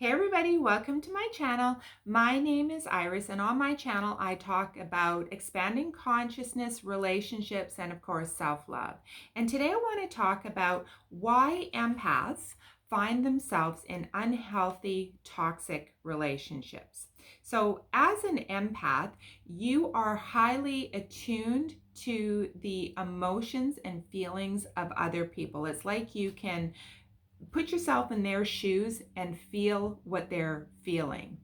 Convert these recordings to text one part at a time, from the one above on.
Hey everybody, welcome to my channel. My name is Iris, and on my channel I talk about expanding consciousness, relationships, and of course self-love. And today I want to talk about why empaths find themselves in unhealthy, toxic relationships. So as an empath, you are highly attuned to the emotions and feelings of other people. It's like you can put yourself in their shoes and feel what they're feeling.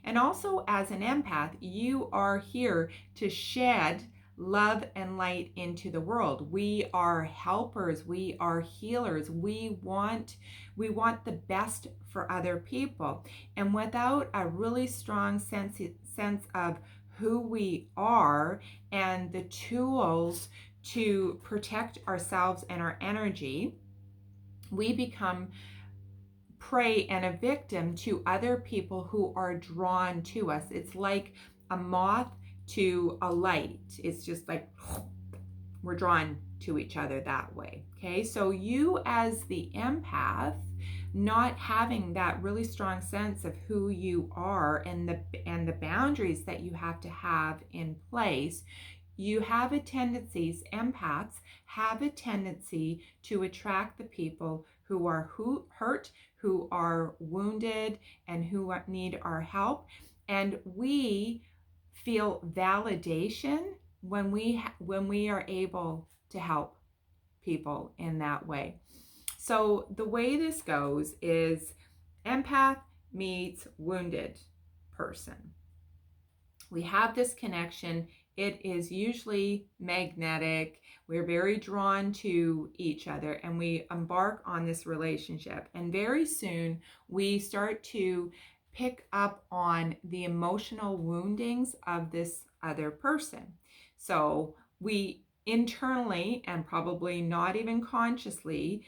And also, as an empath, you are here to shed love and light into the world. We are helpers, we are healers. We want the best for other people. And without a really strong sense of who we are and the tools to protect ourselves and our energy, we become prey and a victim to other people who are drawn to us. It's like a moth to a light. It's just like we're drawn to each other that way. Okay, so you as the empath, not having that really strong sense of who you are and the boundaries that you have to have in place, you have a tendency, empaths have a tendency to attract the people who are hurt, who are wounded, and who need our help. And we feel validation when we are able to help people in that way. So the way this goes is empath meets wounded person. We have this connection. It is usually magnetic. We're very drawn to each other and we embark on this relationship. And very soon we start to pick up on the emotional woundings of this other person. So we internally, and probably not even consciously,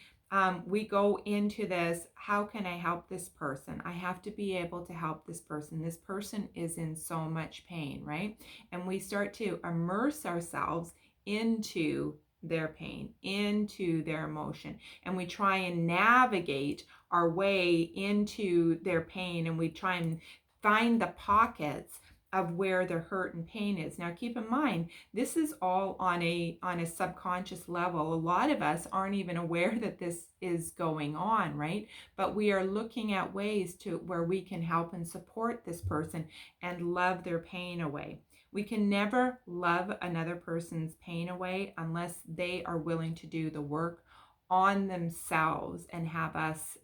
we go into this, how can I help this person? I have to be able to help this person. This person is in so much pain, right? And we start to immerse ourselves into their pain, into their emotion. And we try and navigate our way into their pain, and we try and find the pockets of where their hurt and pain is. Now keep in mind, this is all on a subconscious level. A lot of us aren't even aware that this is going on, right? But we are looking at ways to where we can help and support this person and love their pain away. We can never love another person's pain away unless they are willing to do the work on themselves and have us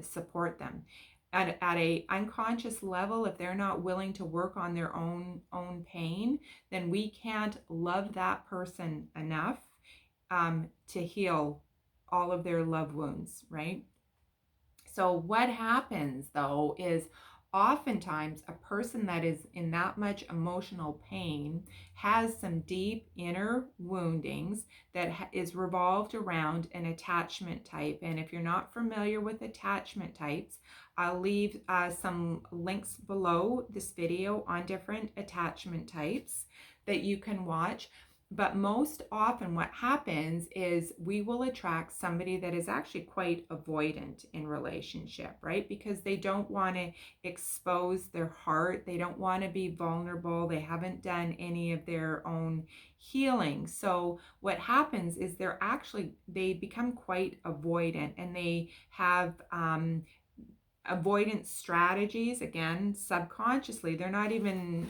support them. At a unconscious level, if they're not willing to work on their own pain, then we can't love that person enough to heal all of their love wounds, right? So what happens though is oftentimes a person that is in that much emotional pain has some deep inner woundings that is revolved around an attachment type. And if you're not familiar with attachment types, I'll leave some links below this video on different attachment types that you can watch. But most often what happens is we will attract somebody that is actually quite avoidant in relationship, right? Because they don't want to expose their heart. They don't want to be vulnerable. They haven't done any of their own healing. So what happens is they become quite avoidant, and they have avoidance strategies, again, subconsciously. They're not even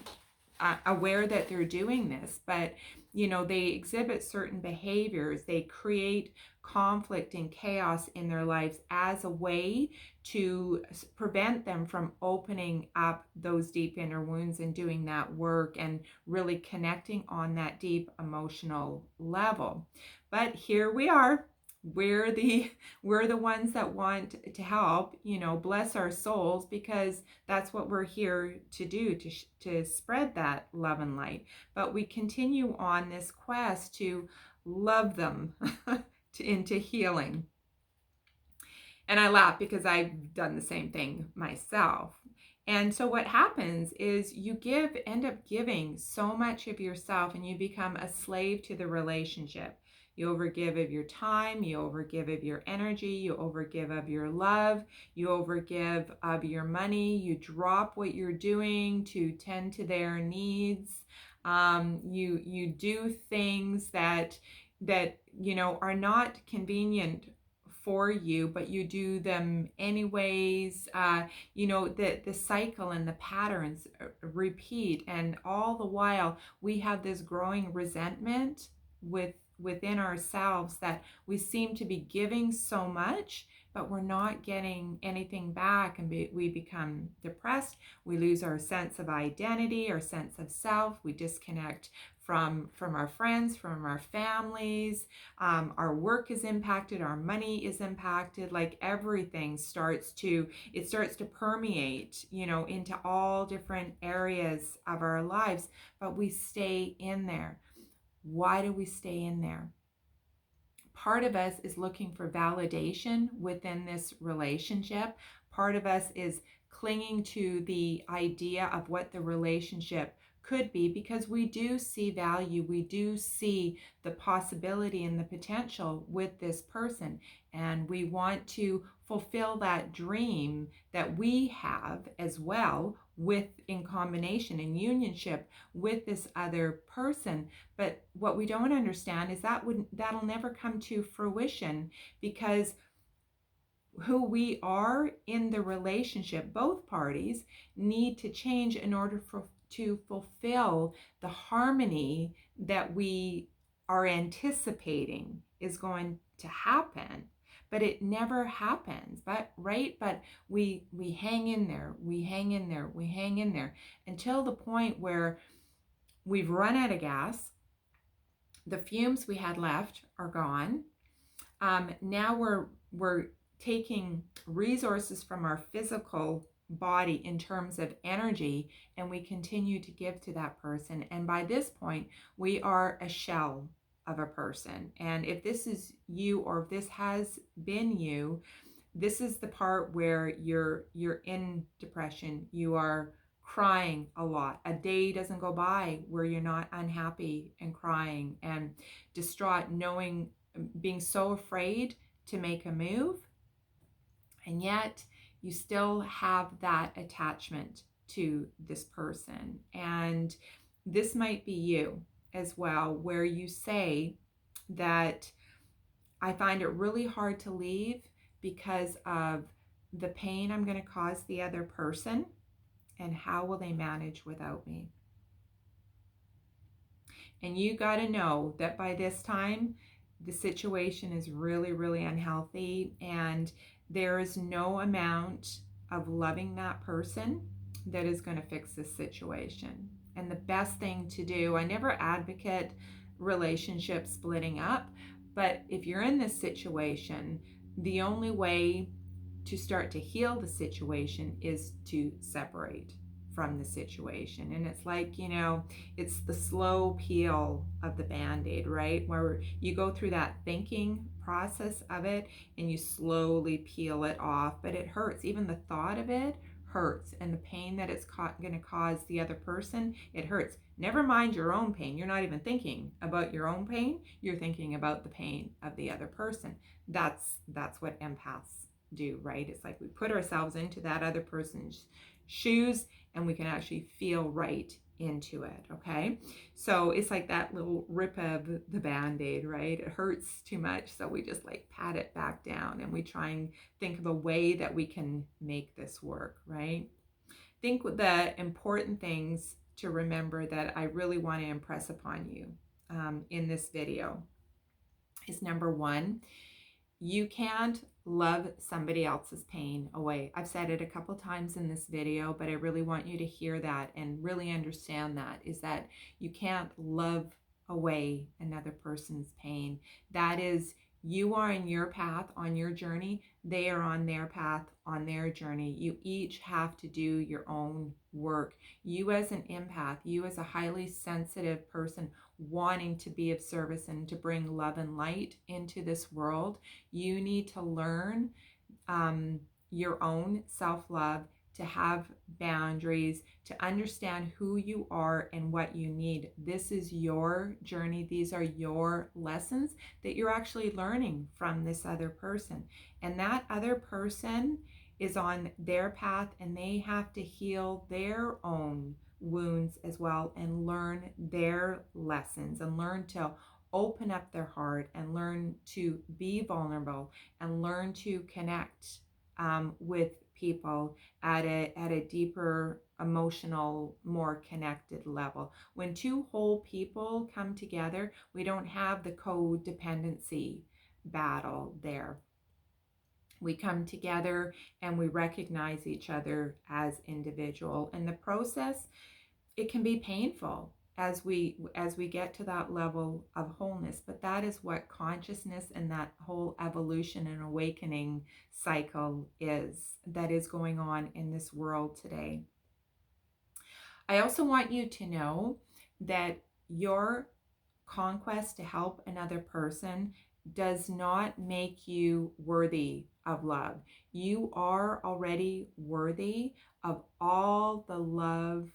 aware that they're doing this, but they exhibit certain behaviors. They create conflict and chaos in their lives as a way to prevent them from opening up those deep inner wounds and doing that work and really connecting on that deep emotional level. But here we are. We're the ones that want to help, bless our souls, because that's what we're here to do, to spread that love and light. But we continue on this quest to love them into healing. And I laugh because I've done the same thing myself. And so what happens is you end up giving so much of yourself, and you become a slave to the relationship. You overgive of your time, you overgive of your energy, you overgive of your love, you overgive of your money, you drop what you're doing to tend to their needs. You do things that are not convenient for you, but you do them anyways. The cycle and the patterns repeat, and all the while we have this growing resentment within ourselves that we seem to be giving so much, but we're not getting anything back, and we become depressed. We lose our sense of identity, our sense of self. We disconnect from our friends, from our families. Our work is impacted, our money is impacted. Like everything starts to permeate, into all different areas of our lives, but we stay in there. Why do we stay in there? Part of us is looking for validation within this relationship. Part of us is clinging to the idea of what the relationship could be, because we do see value, we do see the possibility and the potential with this person, and we want to fulfill that dream that we have as well, with in combination in unionship with this other person. But what we don't understand is that'll never come to fruition, because who we are in the relationship, both parties need to change in order to fulfill the harmony that we are anticipating is going to happen. But it never happens. But we hang in there, we hang in there, we hang in there until the point where we've run out of gas. The fumes we had left are gone. Now we're taking resources from our physical body in terms of energy, and we continue to give to that person. And by this point, we are a shell of a person. And if this is you, or if this has been you, this is the part where you're in depression. You are crying a lot. A day doesn't go by where you're not unhappy and crying and distraught, being so afraid to make a move, and yet you still have that attachment to this person. And this might be you as well, where you say that I find it really hard to leave because of the pain I'm going to cause the other person, and how will they manage without me? And you got to know that by this time, the situation is really, really unhealthy, and there is no amount of loving that person that is going to fix this situation. And the best thing to do, I never advocate relationship splitting up, but if you're in this situation, the only way to start to heal the situation is to separate from the situation. And it's like, it's the slow peel of the Band-Aid, right? Where you go through that thinking process of it and you slowly peel it off, but it hurts. Even the thought of it hurts, and the pain that it's going to cause the other person, it hurts. Never mind your own pain. You're not even thinking about your own pain. You're thinking about the pain of the other person. That's what empaths do, right? It's like we put ourselves into that other person's shoes, and we can actually feel right into it, okay? So it's like that little rip of the Band-Aid, right? It hurts too much, so we just like pat it back down, and we try and think of a way that we can make this work, right? Think the important things to remember that I really want to impress upon you in this video is, number one, you can't love somebody else's pain away. I've said it a couple times in this video, but I really want you to hear that and really understand that, is that you can't love away another person's pain. That is, you are in your path on your journey. They are on their path on their journey. You each have to do your own work. You as an empath, you as a highly sensitive person wanting to be of service and to bring love and light into this world, you need to learn your own self-love to have boundaries, to understand who you are and what you need. This is your journey. These are your lessons that you're actually learning from this other person. And that other person is on their path, and they have to heal their own wounds as well and learn their lessons and learn to open up their heart and learn to be vulnerable and learn to connect with people at a deeper emotional, more connected level. When two whole people come together, we don't have the codependency battle there. We come together and we recognize each other as individual. In the process, it can be painful as we get to that level of wholeness, but that is what consciousness and that whole evolution and awakening cycle is, that is going on in this world today. I also want you to know that your conquest to help another person does not make you worthy of love. You are already worthy of all the love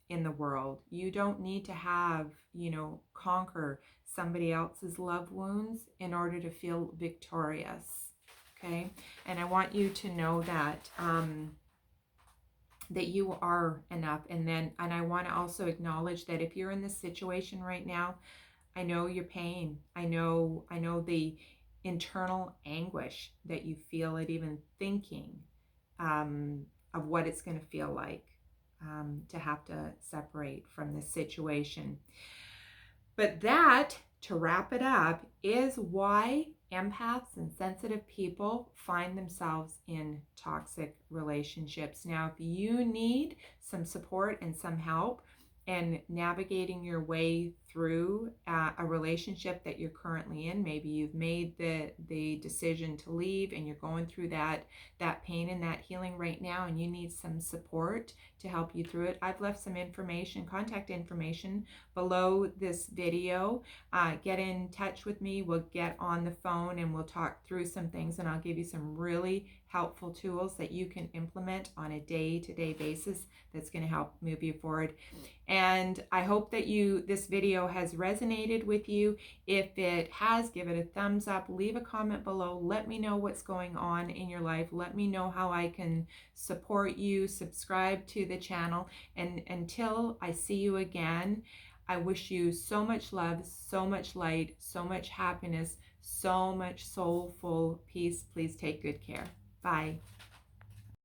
in the world. You don't need to have, conquer somebody else's love wounds in order to feel victorious. Okay? And I want you to know that that you are enough. And I want to also acknowledge that if you're in this situation right now, I know your pain. I know the internal anguish that you feel at even thinking of what it's going to feel like to have to separate from this situation. But that, to wrap it up, is why empaths and sensitive people find themselves in toxic relationships. Now, if you need some support and some help in navigating your way through a relationship that you're currently in, maybe you've made the decision to leave and you're going through that pain and that healing right now, and you need some support to help you through it, I've left some contact information below this video. Get in touch with me. We'll get on the phone and we'll talk through some things, and I'll give you some really helpful tools that you can implement on a day-to-day basis that's going to help move you forward. And I hope that this video has resonated with you. If it has, give it a thumbs up, leave a comment below, let me know what's going on in your life, let me know how I can support you, subscribe to the channel, and until I see you again, I wish you so much love, so much light, so much happiness, so much soulful peace. Please take good care. Bye.